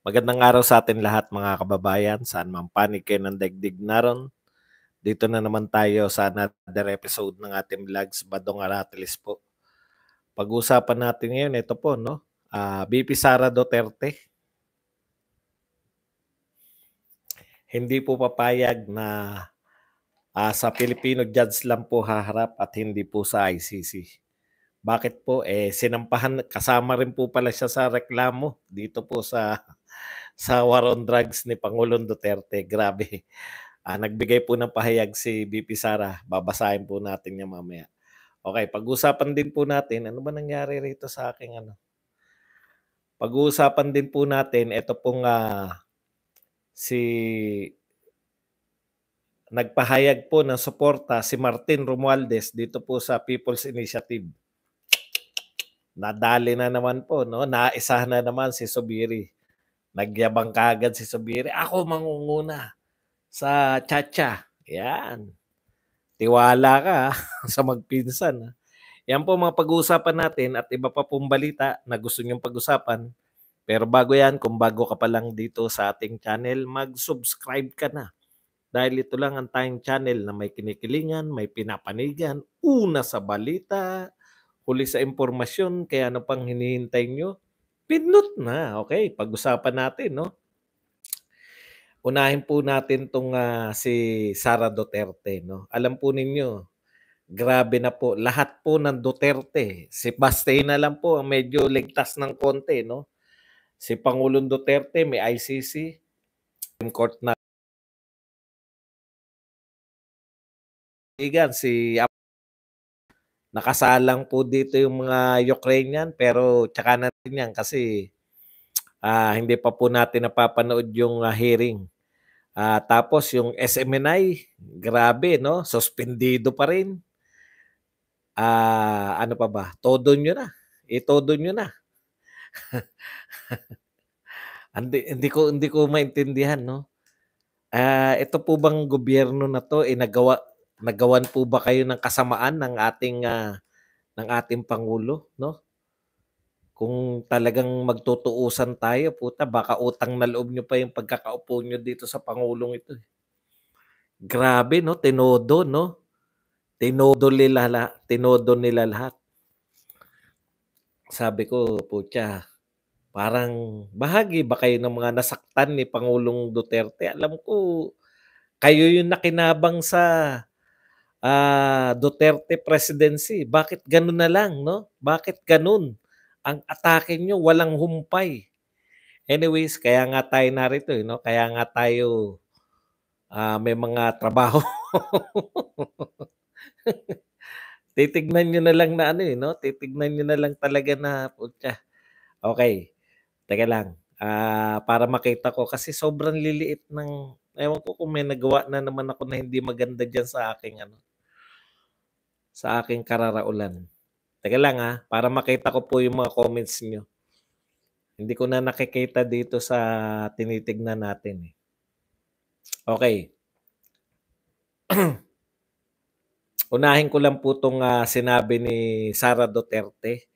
Magandang araw sa atin lahat mga kababayan, saan man panig kayo ng daigdig naron. Dito na naman tayo sa another episode ng ating vlogs, Badong Aratilis po. Pag-uusapan natin ngayon, ito po, no? VP Sara Duterte. Hindi po papayag na sa Filipino judge lang po haharap at hindi po sa ICC. Bakit po? Sinampahan, kasama rin po pala siya sa reklamo dito po sa war on drugs ni Pangulong Duterte. Grabe. Nagbigay po ng pahayag si VP Sara. Babasahin po natin niya mamaya. Okay, pag-usapan din po natin, ano ba nangyari rito sa aking ano? Pag-uusapan din po natin, ito pong si nagpahayag po ng suporta si Martin Romualdez dito po sa People's Initiative. Nadali na naman po, no? Naisa na naman si Subiri. Nagyabang kagad si Subiri. Ako mangunguna sa Chacha. Yan. Tiwala ka sa magpinsan. Yan po mga pag-uusapan natin at iba pa pong balita na gusto nyong pag-usapan. Pero bago yan, kung bago ka pa lang dito sa ating channel, mag-subscribe ka na. Dahil ito lang ang tayong channel na may kinikilingan, may pinapanigan, una sa balita, huli sa impormasyon, kaya ano pang hinihintay nyo? Pindot na. Okay, pag-usapan natin, no? Unahin po natin itong si Sara Duterte, no? Alam po ninyo, grabe na po. Lahat po ng Duterte. Si Bastay na lang po ang medyo ligtas ng konti, no? Si Pangulong Duterte may ICC, Supreme Court na. Si nakasalang po dito yung mga Ukrainian pero tsaka natin yan kasi hindi pa po natin napapanood yung hearing. Tapos yung SMNI, grabe, no? Suspendido pa rin. Ano pa ba? Todo nyo na. Todo nyo na. hindi ko maintindihan, no? Ito po bang gobyerno na to nagawan po ba kayo ng kasamaan ng ating pangulo, no? Kung talagang magtutuusan tayo, puta, baka utang na loob nyo pa yung pagkakaupo nyo dito sa pangulong ito. Grabe, no? Tinodo, no? Tinodo nila lahat. Sabi ko, putya, parang bahagi ba kayo ng mga nasaktan ni Pangulong Duterte? Alam ko, kayo yung nakinabang sa Duterte presidency. Bakit ganun na lang, no? Bakit ganun? Ang atake nyo, walang humpay. Anyways, kaya nga tayo narito, no? Kaya nga tayo may mga trabaho. Titignan nyo na lang na no? Titignan nyo na lang talaga na, putya. Okay, teka lang. Para makita ko, kasi sobrang liliit ng, ewan ko kung may nagawa na naman ako na hindi maganda dyan sa aking kararaulan. Teka lang para makita ko po yung mga comments nyo. Hindi ko na nakikita dito sa tinitignan natin. Okay. Unahin ko lang po itong sinabi ni Sara Duterte.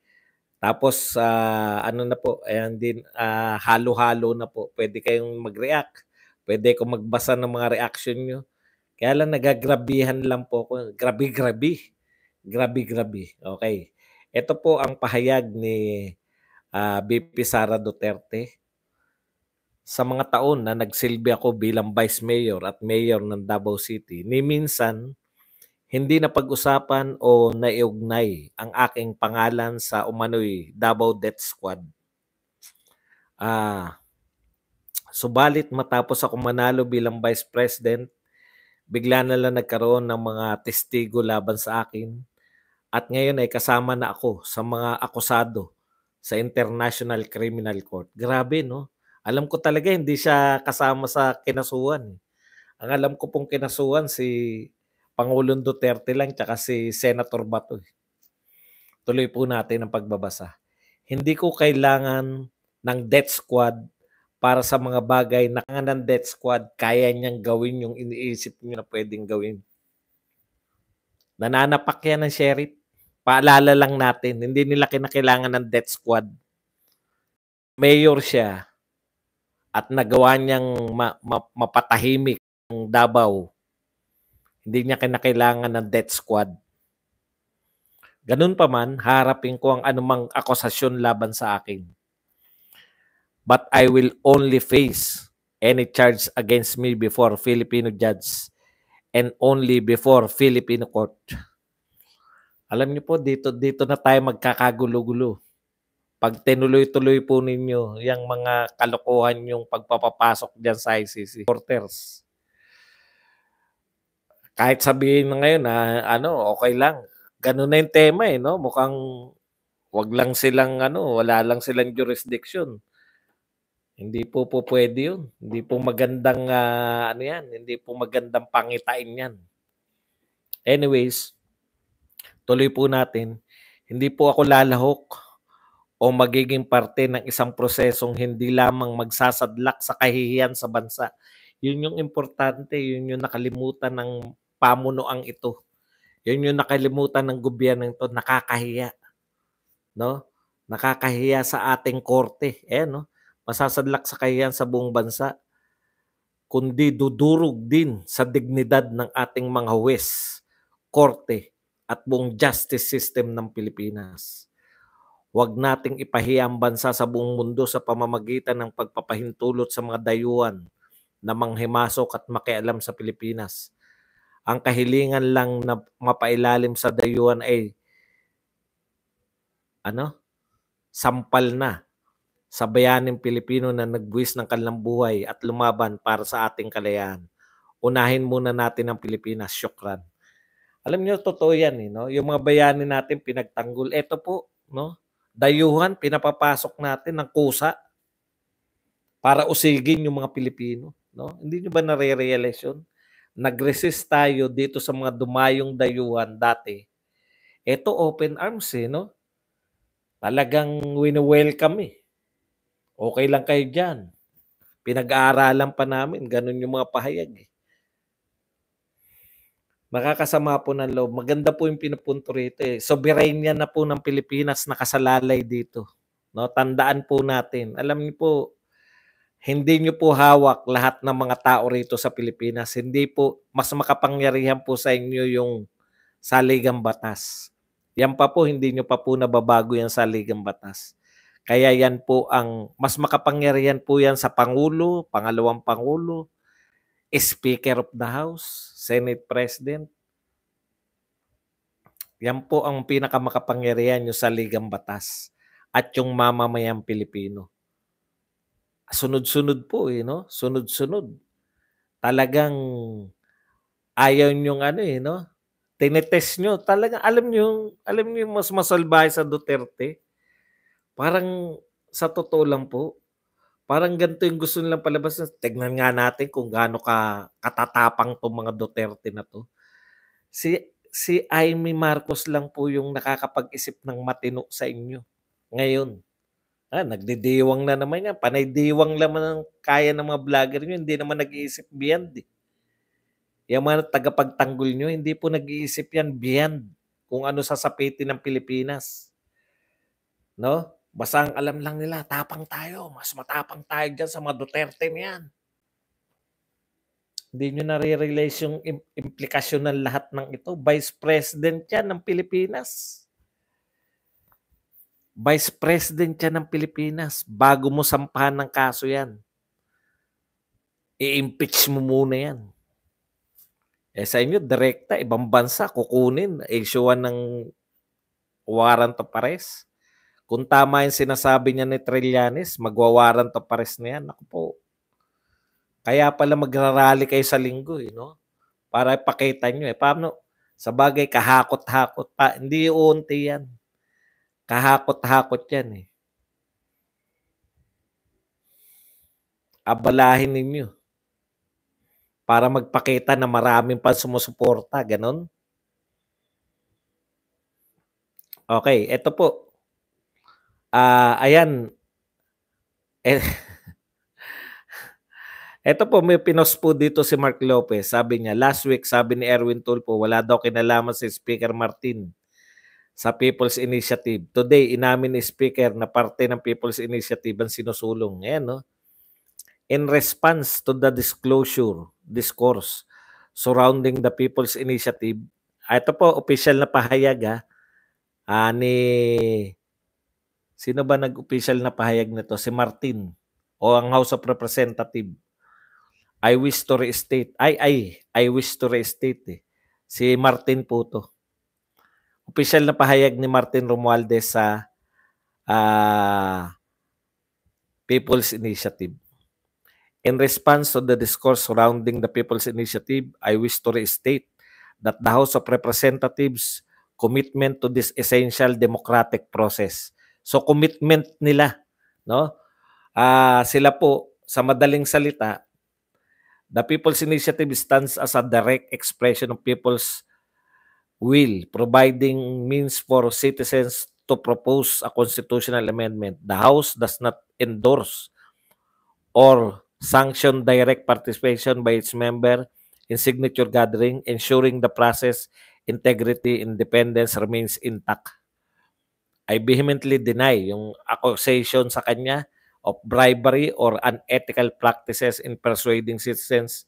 Tapos ano na po, ayan din, halo-halo na po. Pwede kayong mag-react. Pwede kong magbasa ng mga reaction nyo. Kaya lang nagagrabihan lang po ako. Grabe. Okay. Ito po ang pahayag ni VP Sara Duterte. Sa mga taon na nagsilbi ako bilang Vice Mayor at Mayor ng Davao City, ni minsan hindi na pag-usapan o naiugnay ang aking pangalan sa umano'y Davao Death Squad. Subalit matapos ako manalo bilang Vice President, bigla na lang nagkaroon ng mga testigo laban sa akin at ngayon ay kasama na ako sa mga akusado sa International Criminal Court. Grabe, no? Alam ko talaga hindi siya kasama sa kinasuhan. Ang alam ko pong kinasuhan si Pangulong Duterte lang tsaka si Senator Bato. Tuloy po natin ang pagbabasa. Hindi ko kailangan ng death squad para sa mga bagay na ng death squad kaya niyang gawin yung iniisip niyo na pwedeng gawin. Nananapak yan ng sheriff. Paalala lang natin, hindi nila kinakailangan ng death squad. Mayor siya. at nagawa niyang mapatahimik ang Davao. Hindi niya kinakailangan ng death squad. Ganun pa man, harapin ko ang anumang akusasyon laban sa akin. But I will only face any charge against me before Filipino judge and only before Filipino court. Alam niyo po, dito na tayo magkakagulo-gulo. Pag tinuloy-tuloy po ninyo yung mga kalokohan yung pagpapapasok dyan sa ICC. Reporters. Kahit sabihin na ngayon na okay lang. Ganun na yung tema no? Mukhang wag lang silang wala lang silang jurisdiction. Hindi po pwede yun. Hindi po magandang yan. Hindi po magandang pangitain yan. Anyways, tuloy po natin. Hindi po ako lalahok o magiging parte ng isang prosesong hindi lamang magsasadlak sa kahihiyan sa bansa. Yun yung importante. Yun yung nakalimutan ng pamunuang ito. Yun yung nakalimutan ng gobyerno ito. Nakakahiya. No? Nakakahiya sa ating korte. No? Masasadlak sa kahihiyan sa buong bansa, kundi dudurog din sa dignidad ng ating mga huwes, korte, at buong justice system ng Pilipinas. Huwag nating ipahiya ang bansa sa buong mundo sa pamamagitan ng pagpapahintulot sa mga dayuhan na manghimasok at makialam sa Pilipinas. Ang kahilingan lang na mapailalim sa dayuhan ay sampal na sa bayaning Pilipino na nagbuwis ng kanilang buhay at lumaban para sa ating kalayaan. Unahin muna natin ang Pilipinas. Syukran. Alam niyo, totoo yan. No? Yung mga bayani natin pinagtanggol. Ito po, no? Dayuhan, pinapapasok natin ng kusa para usigin yung mga Pilipino. No? Hindi niyo ba nare-realize yun? Nag-resist tayo dito sa mga dumayong dayuhan dati. Ito open arms no? Talagang wini-welcome Okay lang kayo dyan. Pinag-aaralan pa namin. Ganun yung mga pahayag Makakasama po ng loob. Maganda po yung pinupunto rito Soberanya na po ng Pilipinas nakasalalay dito. No? Tandaan po natin. Alam niyo po, hindi niyo po hawak lahat ng mga tao rito sa Pilipinas. Hindi po, mas makapangyarihan po sa inyo yung saligang batas. Yan pa po, hindi niyo pa po nababago yung saligang batas. Kaya yan po ang, mas makapangyarihan po yan sa Pangulo, Pangalawang Pangulo, Speaker of the House, Senate President. Yan po ang pinakamakapangyarihan yung saligang batas at yung mamamayang Pilipino. Sunod-sunod po no? Sunod-sunod. Talagang ayaw nyong no? Tinetest nyo. Talagang alam nyo yung mas masalbahe sa Duterte. Parang sa totoo lang po, parang ganito yung gusto nilang palabas. Tignan nga natin kung gaano katatapang itong mga Duterte na to. Si Amy Marcos lang po yung nakakapag-isip ng matino sa inyo. Ngayon, nagdidiwang na naman yan. Panay diwang naman ang kaya ng mga vlogger nyo. Hindi naman nag-iisip beyond Yung mga tagapagtanggol nyo, hindi po nag-iisip yan beyond kung ano sasapitin ng Pilipinas. No? Basta ang alam lang nila, tapang tayo. Mas matapang tayo dyan sa mga Duterte niyan. Hindi nyo nare-realize yung implikasyon ng lahat ng ito. Vice President yan ng Pilipinas. Vice President yan ng Pilipinas. Bago mo sampahan ng kaso yan, i-impeach mo muna yan. Sa inyo, direkta, ibang bansa, kukunin, issuean ng warrant of arrest. Kung tama yung sinasabi niya ni Trillanes, magwa-warrant of arrest na yan. Ako po. Kaya pala magrarally kayo sa linggo, no? Para ipakita nyo. Paano? Sa bagay, kahakot-hakot pa. Hindi uunti yan. Kahakot-hakot yan Abalahin ninyo. Para magpakita na maraming pa sumusuporta. Ganon. Okay, eto po. Ayan. Ito po, may pinost po dito si Mark Lopez. Sabi niya, last week, sabi ni Erwin Tulfo, wala daw kinalaman si Speaker Martin sa People's Initiative. Today, inamin ni Speaker na parte ng People's Initiative ang sinusulong. Ayan, no? in response to the discourse surrounding the People's Initiative. Ito po, official na pahayag ni sino ba nag-official na pahayag nito? Si Martin o ang House of Representative. I wish to restate. I wish to restate Si Martin po to. Official na pahayag ni Martin Romualdez sa People's Initiative. In response to the discourse surrounding the People's Initiative, I wish to restate that the House of Representatives' commitment to this essential democratic process. So commitment nila, no? Sila po sa madaling salita, the People's Initiative stands as a direct expression of people's will, providing means for citizens to propose a constitutional amendment. The House does not endorse or sanction direct participation by its member in signature gathering, ensuring the process integrity, independence remains intact. I vehemently deny yung accusation sa kanya of bribery or unethical practices in persuading citizens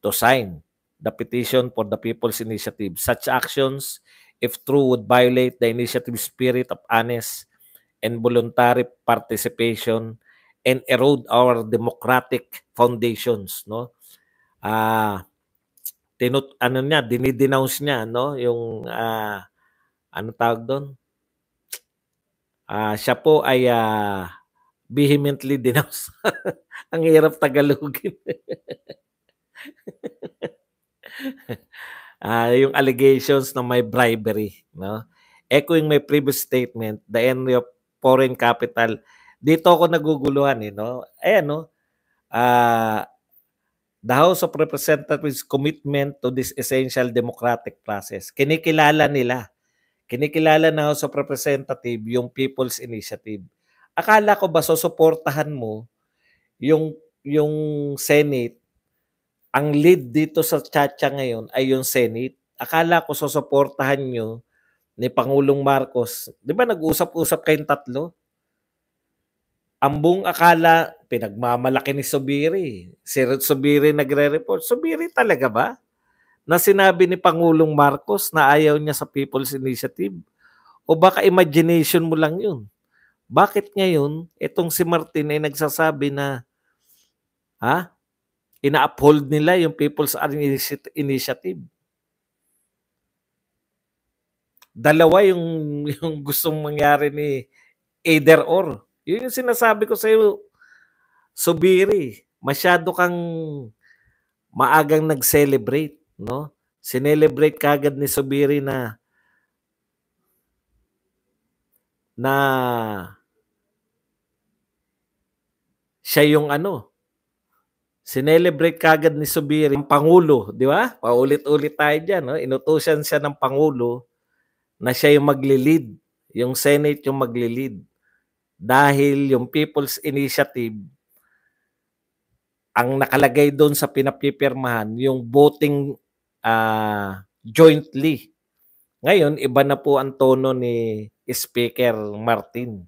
to sign the petition for the People's Initiative. Such actions, if true, would violate the initiative spirit of honest and voluntary participation and erode our democratic foundations, no? Dinidenounce niya, no, yung ano tawag doon? Siya po ay vehemently denounce. Ang hirap Tagalogin. Yung allegations na may bribery, no? Echoing my previous statement, the entry of foreign capital. Dito ako naguguluhan, no? Ayan, no? The House of Representatives' commitment to this essential democratic process. Kinikilala ng House of Representatives yung People's Initiative. Akala ko ba susuportahan mo yung Senate? Ang lead dito sa tchatcha ngayon ay yung Senate. Akala ko susuportahan nyo ni Pangulong Marcos. Di ba nag-usap-usap kayong tatlo? Ang buong akala, pinagmamalaki ni Zubiri. Si Zubiri nagre-report. Zubiri talaga ba? Na sinabi ni Pangulong Marcos na ayaw niya sa People's Initiative? O baka imagination mo lang yun? Bakit ngayon, itong si Martin ay nagsasabi na ina-uphold nila yung People's Initiative? Dalawa yung gustong mangyari ni either or. Yun yung sinasabi ko sa iyo, Zubiri, masyado kang maagang nag-celebrate, no? Sinelebrate kagad ni Zubiri na siya yung sinelebrate kagad ni Zubiri ang Pangulo, di ba? Paulit-ulit tayo dyan, no? Inutusan siya ng Pangulo na siya yung magli-lead, yung Senate yung magli-lead. Dahil yung People's Initiative, ang nakalagay doon sa pinapipirmahan, yung voting jointly. Ngayon, iba na po ang tono ni Speaker Martin,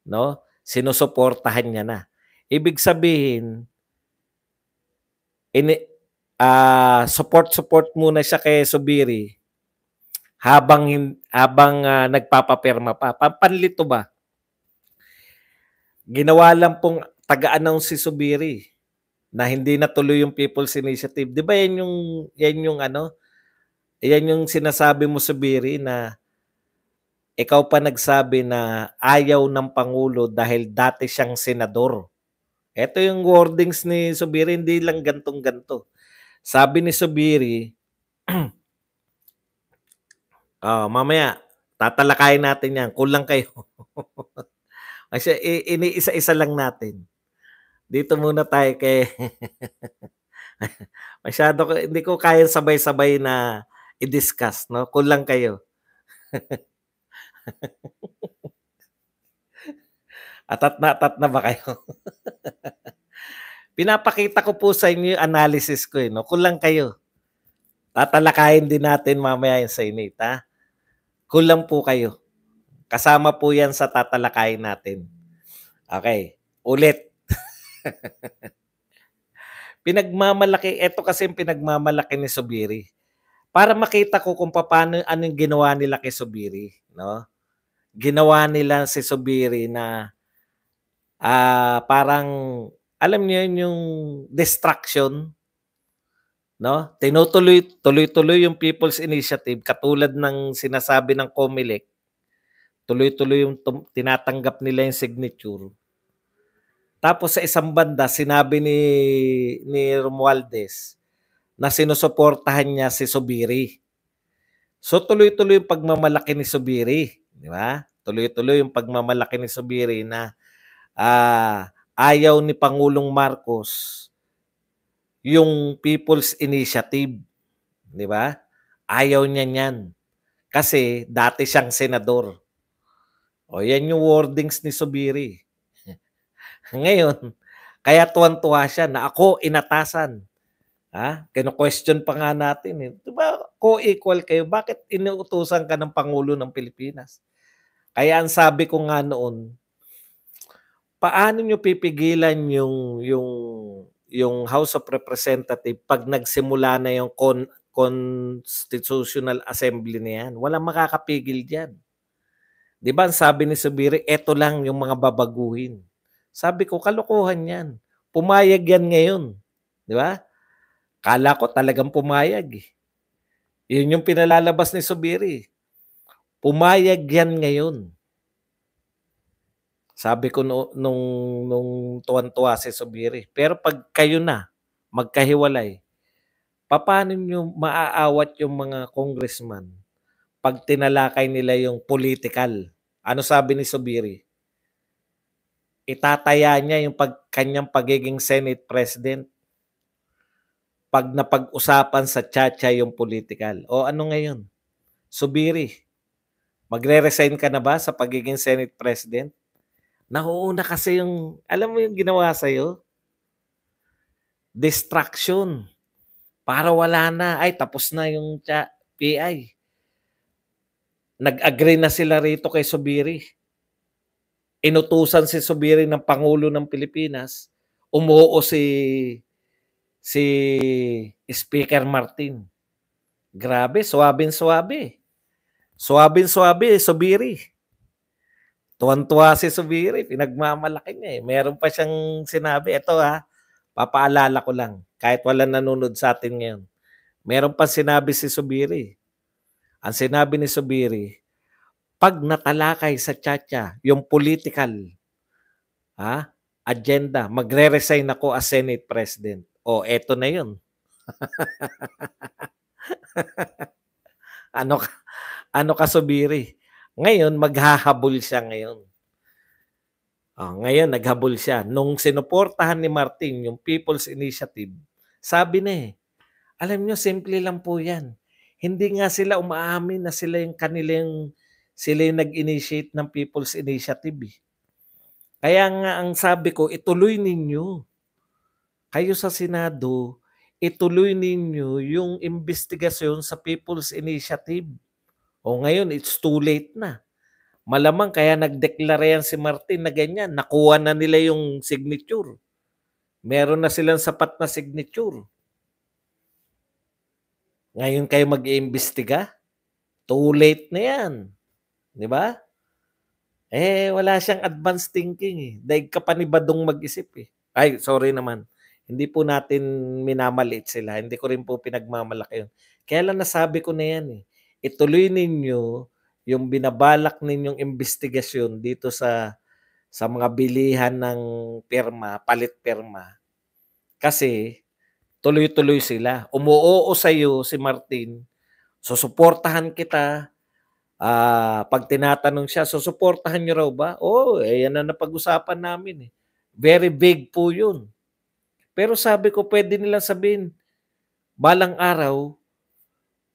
no? Sinusuportahan niya na. Ibig sabihin, support muna siya kay Zubiri habang nagpapapirma pa. Panlito ba? Ginawa lang pong taga-announce si Zubiri na hindi natuloy yung People's Initiative. 'Di ba yan yung sinasabi mo, Zubiri, na ikaw pa nagsabi na ayaw ng Pangulo dahil dati siyang senador. Ito yung wordings ni Zubiri, hindi lang gantong-ganto. Sabi ni Zubiri, mamaya, tatalakayin natin yan. Kulang kayo. Kasi iniisa-isa lang natin. Dito muna tayo kay hindi ko kaya sabay-sabay na i-discuss, no? Kulang kayo. Atat na ba kayo? Pinapakita ko po sa inyo yung analysis ko, no? Kulang kayo. Tatalakayin din natin mamaya yung Senate, ha? Kulang po kayo. Kasama po yan sa tatalakayin natin. Okay, ulit. Pinagmamalaki, eto kasi yung pinagmamalaki ni Zubiri. Para makita ko kung paano ano yung ginawa nila kay Zubiri, no? Ginawa nila si Zubiri na parang alam niyo yun yung distraction, no? Tuloy-tuloy yung People's Initiative katulad ng sinasabi ng COMELEC, tuloy-tuloy yung tinatanggap nila yung signature. Tapos sa isang banda sinabi ni Romualdez na sinusuportahan niya si Zubiri. So tuloy-tuloy yung pagmamalaki ni Zubiri, di ba? Tuloy-tuloy yung pagmamalaki ni Zubiri na ayaw ni Pangulong Marcos yung People's Initiative, di ba? Ayaw niya niyan kasi dati siyang senador. O yan yung wordings ni Zubiri. Ngayon, kaya tuwan-tuwa siya na ako inatasan. Kino-question pa nga natin eh. 'Di ba co-equal kayo, bakit inuutusan ka ng Pangulo ng Pilipinas? Kaya ang sabi ko nga noon, paano niyo pipigilan yung House of Representative 'pag nagsimula na yung Constitutional Assembly na yan? Walang makakapigil diyan. 'Di ba ang sabi ni Zubiri, eto lang yung mga babaguhin. Sabi ko, kalokohan yan. Pumayag yan ngayon. 'Di ba? Kala ko talagang pumayag eh. Yun yung pinalalabas ni Zubiri. Pumayag yan ngayon. Sabi ko nung tuwan-tuwa si Zubiri. Pero pag kayo na, magkahiwalay, paano nyo maaawat yung mga congressman pag tinalakay nila yung political? Ano sabi ni Zubiri? Itataya niya yung kanyang pagiging Senate President pag napag-usapan sa tsa-tsa yung political. O ano ngayon? Zubiri, magre-resign ka na ba sa pagiging Senate President? Nauuna kasi yung, alam mo yung ginawa sa'yo? Distraction. Para wala na. Ay, tapos na yung PI. Nag-agree na sila rito kay Zubiri. Inutusan si Zubiri ng Pangulo ng Pilipinas. Umuo si Speaker Martin. Grabe, suwabing-suwabe. Suwabing-suwabe, Zubiri. Tuwan-tuwa si Zubiri, pinagmamalaki niya eh. Meron pa siyang sinabi, ito papaalala ko lang, kahit wala nanonood sa atin ngayon. Meron pa sinabi si Zubiri. Ang sinabi ni Zubiri, pag natalakay sa tsa-tsa, yung political agenda, magre-resign ako as Senate President. O, eto na yun. Ano ka Zubiri? Ngayon, maghahabol siya ngayon. Ngayon, naghabol siya. Nung sinuportahan ni Martin yung People's Initiative, sabi na alam nyo, simple lang po yan. Hindi nga sila umaamin na sila yung nag-initiate ng People's Initiative. Kaya nga ang sabi ko, ituloy ninyo. Kayo sa Senado, ituloy ninyo yung investigasyon sa People's Initiative. O ngayon, it's too late na. Malamang kaya nagdeklara yan si Martin na ganyan. Nakuha na nila yung signature. Meron na silang sapat na signature. Ngayon kayo mag-iimbestiga? Too late na yan. Di ba? Wala siyang advanced thinking eh. Daig ka pa ni Badong mag-isip eh. Ay, sorry naman. Hindi po natin minamaliit sila. Hindi ko rin po pinagmamalaki yun. Kaya lang nasabi ko na yan eh. Ituloy ninyo yung binabalak ninyong investigasyon dito sa mga bilihan ng pirma, palit pirma. Kasi tuloy-tuloy sila. Umuoo sa'yo si Martin, susuportahan kita. Pag tinatanong siya, susuportahan niyo raw ba? Yan na napag-usapan namin eh. Very big po yun. Pero sabi ko, pwede nilang sabihin, balang araw,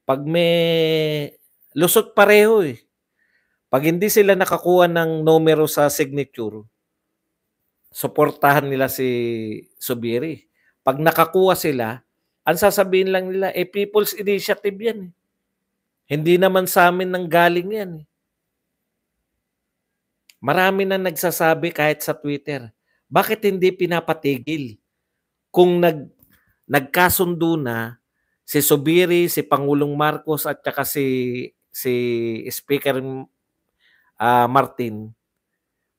pag may lusot pareho eh. Pag hindi sila nakakuha ng numero sa signature, suportahan nila si Zubiri. Pag nakakuha sila, ang sasabihin lang nila, People's Initiative yan eh. Hindi naman sa amin nang galing yan eh. Marami na nagsasabi kahit sa Twitter, bakit hindi pinapatigil? Kung nagkasundo na si Zubiri, si Pangulong Marcos at saka si Speaker Martin,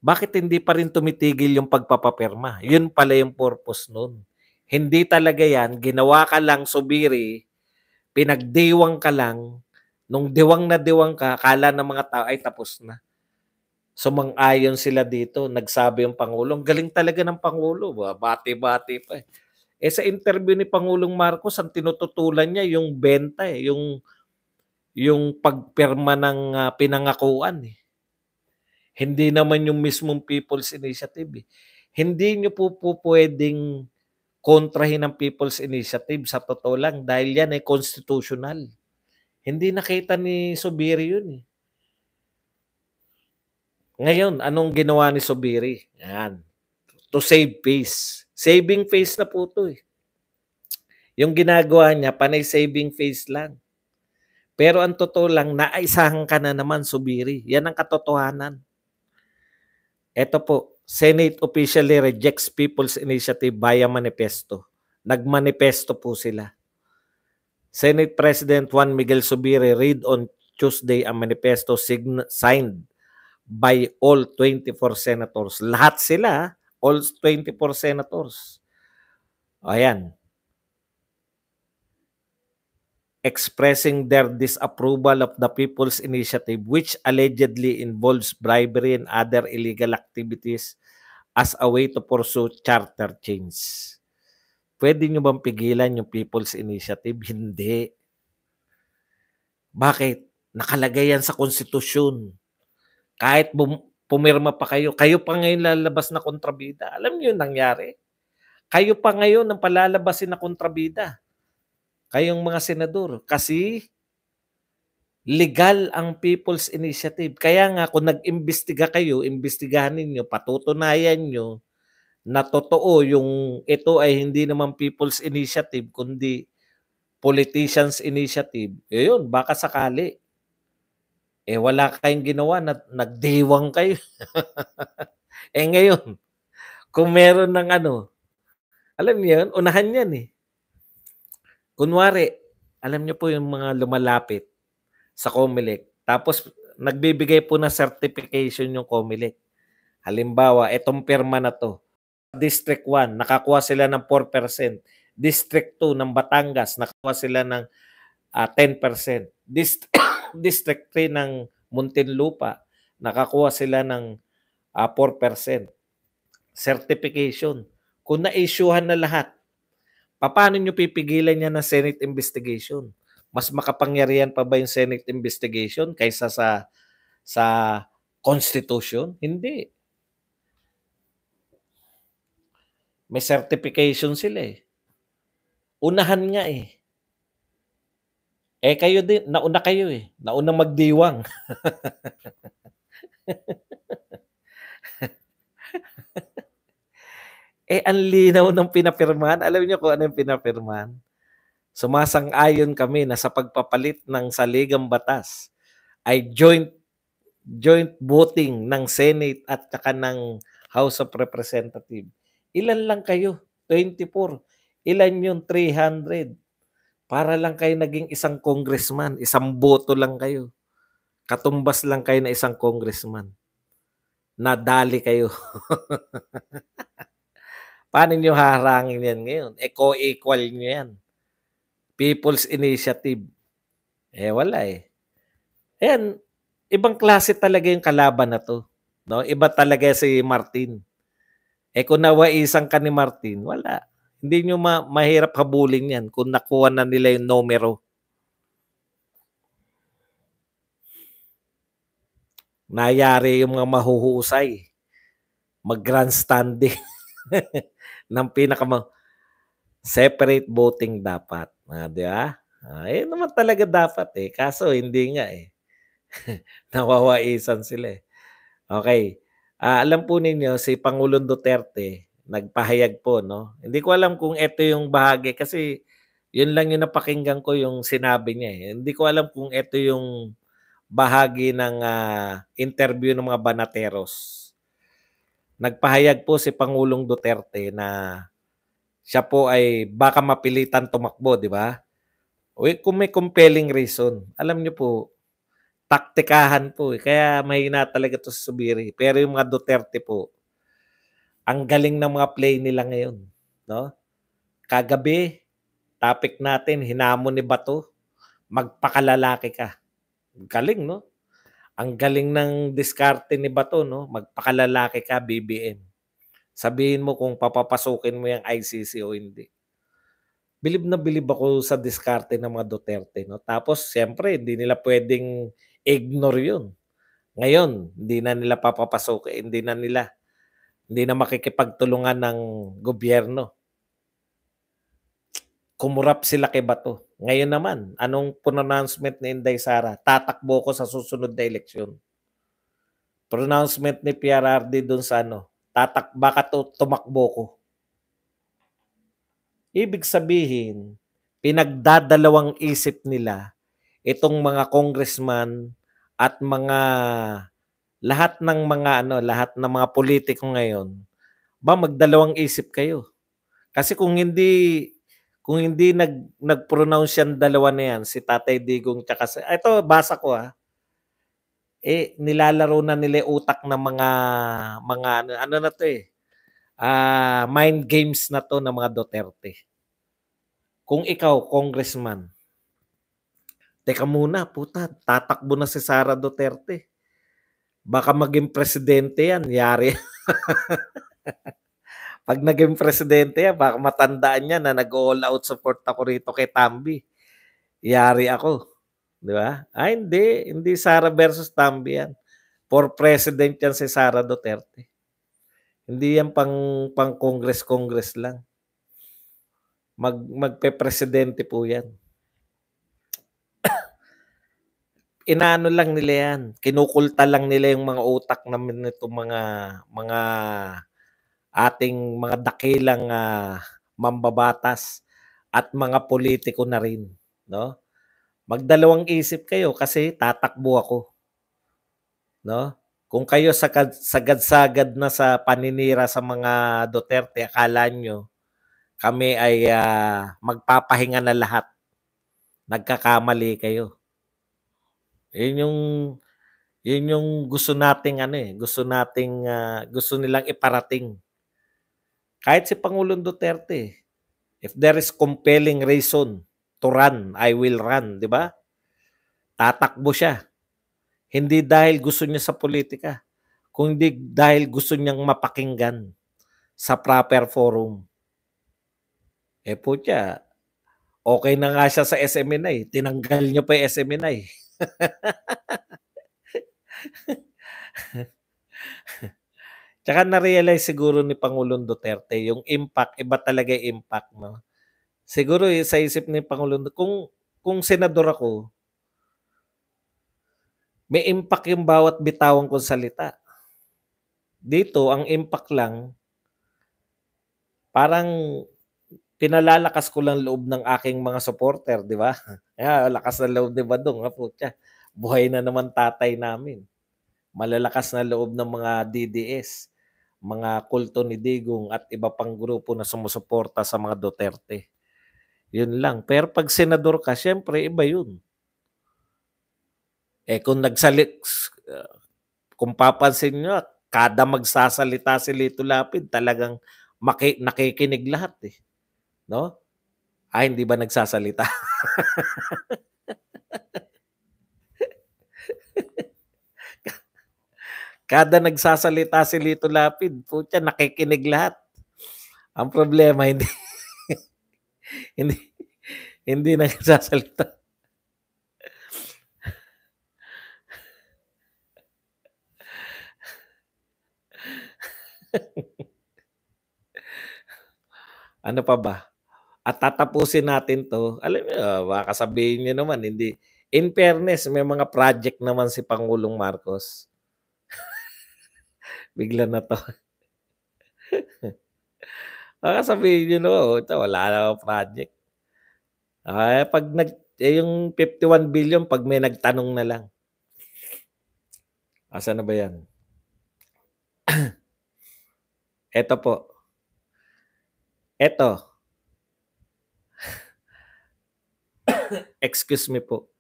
bakit hindi pa rin tumitigil yung pagpapapirma? Yun pala yung purpose nun. Hindi talaga yan, ginawa ka lang Zubiri, pinagdiwang ka lang, nung diwang na diwang ka, akala ng mga tao ay tapos na. Sumang-ayon sila dito, nagsabi yung Pangulong, galing talaga ng Pangulo, bati-bati pa eh. Sa interview ni Pangulong Marcos, ang tinututulan niya yung benta yung pagpirma ng pinangakuan eh. Hindi naman yung mismong People's Initiative eh. Hindi nyo po pwedeng kontrahin ang People's Initiative sa totoo lang dahil yan ay constitutional. Hindi nakita ni Zubiri yun eh. Ngayon, anong ginawa ni Zubiri? Yan. To save face. Saving face na po to eh. Yung ginagawa niya, panay saving face lang. Pero ang totoo lang, naaisahan ka na naman, Zubiri. Yan ang katotohanan. Ito po, Senate officially rejects People's Initiative via manifesto. Nagmanifesto po sila. Senate President Juan Miguel Zubiri read on Tuesday a manifesto signed by all 24 senators. Lahat sila, all 24 senators. Ayan. Expressing their disapproval of the People's Initiative which allegedly involves bribery and other illegal activities as a way to pursue charter change. Pwede nyo bang pigilan yung People's Initiative? Hindi. Bakit? Nakalagay yan sa konstitusyon. Kahit pumirma pa kayo, kayo pa ngayon lalabas na kontrabida. Alam niyo yung nangyari? Kayo pa ngayon ang palalabasin na kontrabida. Kayong mga senador. Kasi legal ang People's Initiative. Kaya nga kung nag-imbestiga kayo, imbestigahan ninyo, patutunayan nyo na totoo yung ito ay hindi naman People's Initiative kundi Politicians Initiative. Yun, baka sakali. Wala kayong ginawa, nagdiwang kayo. Ngayon, kung meron ng alam niyo yun, unahan yan eh. Kunwari, alam niyo po yung mga lumalapit sa COMELEC, tapos nagbibigay po ng certification yung COMELEC. Halimbawa, etong pirma na to, District 1, nakakuha sila ng 4%. District 2 ng Batangas, nakakuha sila ng 10%. District 3 ng Muntinlupa, nakakuha sila ng 4%. Certification. Kung na-issuehan na lahat, paano nyo pipigilan niya ng Senate investigation? Mas makapangyarihan pa ba yung Senate investigation kaysa sa Constitution? Hindi. May certification sila eh. Unahan nga eh. Kayo din, nauna kayo eh. Nauna magdiwang. Ang linaw ng pinapirmahan. Alam niyo kung ano yung pinapirmahan? Sumasang-ayon kami na sa pagpapalit ng saligang batas ay joint voting ng Senate at saka ng House of Representatives. Ilan lang kayo? 24. Ilan yung 300? Para lang kayo naging isang congressman. Isang boto lang kayo. Katumbas lang kayo na isang congressman. Nadali kayo. Paano nyo haharangin yan ngayon? Co-equal nyo yan. People's Initiative. Wala eh. Ayan, ibang klase talaga yung kalaban na to. No? Iba talaga si Martin. Kung nawaisan ka ni Martin, wala. Hindi nyo mahirap habulin yan kung nakuha na nila yung numero. Nayari yung mga mahuhusay. Mag-grandstanding. ng separate voting dapat. Di ba? Naman talaga dapat eh. Kaso hindi nga eh. Nawawaisan sila eh. Okay. Alam po ninyo, si Pangulong Duterte, nagpahayag po, no? Hindi ko alam kung ito yung bahagi kasi yun lang yung napakinggan ko yung sinabi niya eh. Hindi ko alam kung ito yung bahagi ng interview ng mga banateros. Nagpahayag po si Pangulong Duterte na siya po ay baka mapilitan tumakbo, 'di ba? Kung may compelling reason, alam niyo po, taktikahan po, eh, kaya mahina talaga 'to si Zubiri. Pero yung mga Duterte po, ang galing ng mga play nila ngayon, 'no? Kagabi, topic natin hinamon ni Bato, magpakalalaki ka. Galing 'no? Ang galing ng diskarte ni Bato 'no, magpakalalaki ka BBM. Sabihin mo kung papapasukin mo yang ICC o hindi. Bilib na bilib ako sa diskarte ng mga Duterte 'no. Tapos siyempre hindi nila puwedeng ignore 'yun. Ngayon, hindi na makikipagtulungan ng gobyerno. Kumurap sila kay Bato. Ngayon naman, anong pronouncement ni Inday Sara? Tatakbo ko sa susunod na eleksyon. Pronouncement ni PRRD dun sa ano, baka tumakbo ko. Ibig sabihin, pinagdadalawang isip nila itong mga congressman at lahat ng mga politiko ngayon, magdalawang isip kayo. Kasi kung hindi nag-pronounce yang dalawa na yan, si Tatay Digong tsaka ito basa ko nilalaro na nila yung utak ng mga ano na 'to, mind games na 'to ng mga Duterte. Kung ikaw congressman, teka muna puta, tatakbo na si Sara Duterte. Baka maging presidente yan, yari. 'Pag naging presidente yan, baka matandaan niya na nag-all out support ako rito kay Tambi. Yari ako, 'di ba? Hindi Sara versus Tambi yan. For president yan si Sara Duterte. Hindi yan pang congress lang. Magpe-presidente po yan. Inaano lang nila yan, kinukulta lang nila yung mga utak namin nitong mga ating mga dakilang mambabatas at mga politiko na rin, 'no? Magdalawang isip kayo kasi tatakbo ako, 'no? Kung kayo sagad-sagad na sa paninira sa mga Duterte, akala nyo kami ay magpapahinga na lahat. Nagkakamali kayo. Yun yung gusto nating gusto nilang iparating. Kahit si Pangulong Duterte, if there is compelling reason to run, I will run, 'di ba? Tatakbo siya. Hindi dahil gusto niya sa politika, kundi dahil gusto niyang mapakinggan sa proper forum. Putya, okay na nga siya sa SMNI, tinanggal niyo pa yung SMNI. Tsaka na-realize siguro ni Pangulong Duterte yung impact, iba talaga yung impact, 'no? Siguro sa isip ni Pangulong kung senador ako, may impact yung bawat bitawan kong salita. Dito ang impact lang, parang pinalalakas ko lang loob ng aking mga supporter, 'di ba? Lakas ng loob ni Badong, putya. Buhay na naman tatay namin. Malalakas na loob ng mga DDS, mga kulto ni Digong at iba pang grupo na sumusuporta sa mga Duterte. Yun lang. Pero pag senador ka, syempre iba yun. Kung papansin nyo, kada magsasalita si Lito Lapid, talagang nakikinig lahat eh. No? Hindi ba nagsasalita? Kada nagsasalita si Lito Lapid, putya, nakikinig lahat. Ang problema, hindi hindi hindi nagsasalita. Ano pa ba? At tatapusin natin 'to, alam niyo, baka sabihin niyo naman hindi. In fairness, may mga project naman si Pangulong Marcos. Bigla na 'to. Baka sabihin niyo naman, ito wala namang project. 'Pag yung 51 billion 'pag may nagtanong na lang. Asan na ba 'yan? Eto po. Eto. Excuse me po.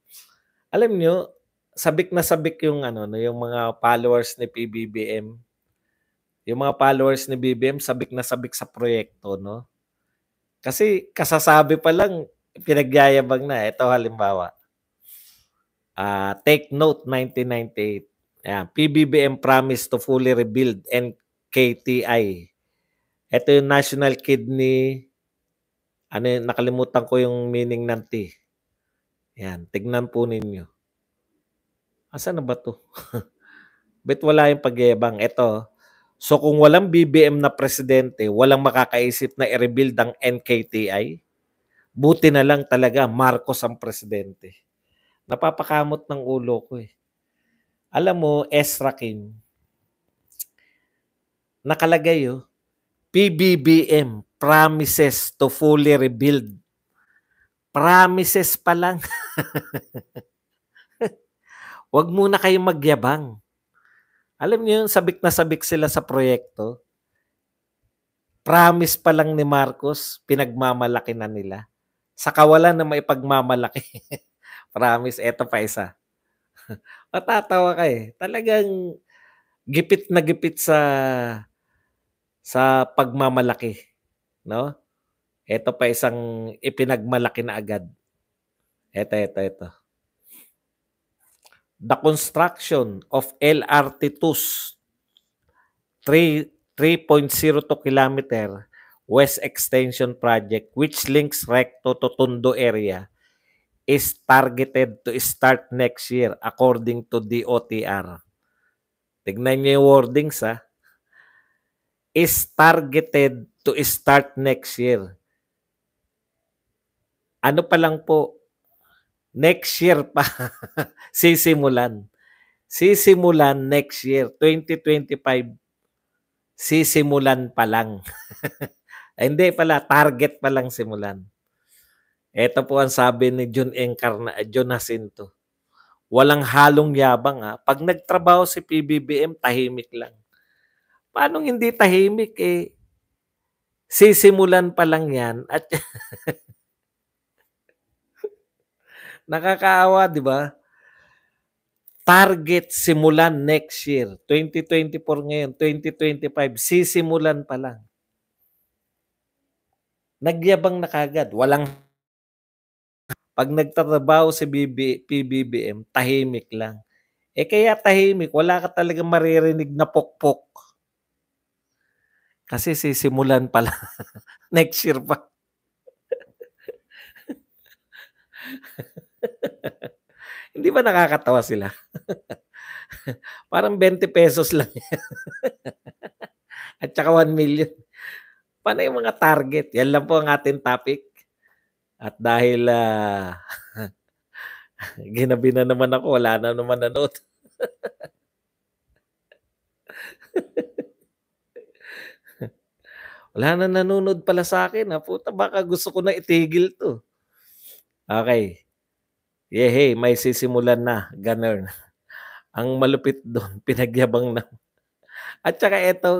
Alam niyo, sabik na sabik yung ano 'no, yung mga followers ni PBBM. Yung mga followers ni BBM sabik na sabik sa proyekto 'no. Kasi kasasabi pa lang pinagyayabang na. Ito halimbawa, take note 1998, ayan, PBBM promise to fully rebuild NKTI. Ito yung National Kidney ano yun, nakalimutan ko yung meaning ng T. Yan, tignan po ninyo. Asan na ba 'to? Ba't wala yung pagyayabang? Eto, so kung walang BBM na presidente, walang makakaisip na i-rebuild ang NKTI, buti na lang talaga Marcos ang presidente. Napapakamot ng ulo ko, eh. Alam mo, Ezra Kim, nakalagay, PBBM promises to fully rebuild. Promises pa lang. Wag muna kayong magyabang. Alam niyo yung sabik na sabik sila sa proyekto. Promise pa lang ni Marcos, pinagmamalaki na nila. Sa kawalan na maipagmamalaki. Promise, eto pa isa. Matatawa ka, eh. Talagang gipit na gipit sa pagmamalaki, 'no? Eto pa isang ipinagmalaki na agad. Eto. The construction of LRT2's 3.02 kilometer west extension project which links Recto to Tondo area is targeted to start next year according to DOTR. Tignan niyo yung wordings, is targeted to start next year. Ano pa lang po, next year pa sisimulan. Sisimulan next year, 2025, sisimulan pa lang. Hindi pala, target pa lang simulan. Ito po ang sabi ni John Jacinto. Walang halong yabang, 'Pag nagtrabaho si PBBM, tahimik lang. Paanong hindi tahimik, sisimulan pa lang 'yan at nakakaawa, 'di ba? Target simulan next year, 2024 ngayon, 2025, sisimulan pa lang. Nagyabang na kaagad, walang 'pag nagtatrabaho si PBBM, tahimik lang. Kaya tahimik, wala ka talagang maririnig na pukpok. Kasi sisimulan pa lang, next year pa. Hindi ba nakakatawa sila? Parang 20 pesos lang yan at saka 1,000,000. Paano yung mga target? Yan lang po ang ating topic. At dahil, ginabi na naman ako, wala na naman nanood. Wala na nanonood pala sa'kin, puta baka gusto ko na itigil 'to. Okey, yehey may sisimulan na, gano'n. Ang malupit do'n pinagyabang na at saka eto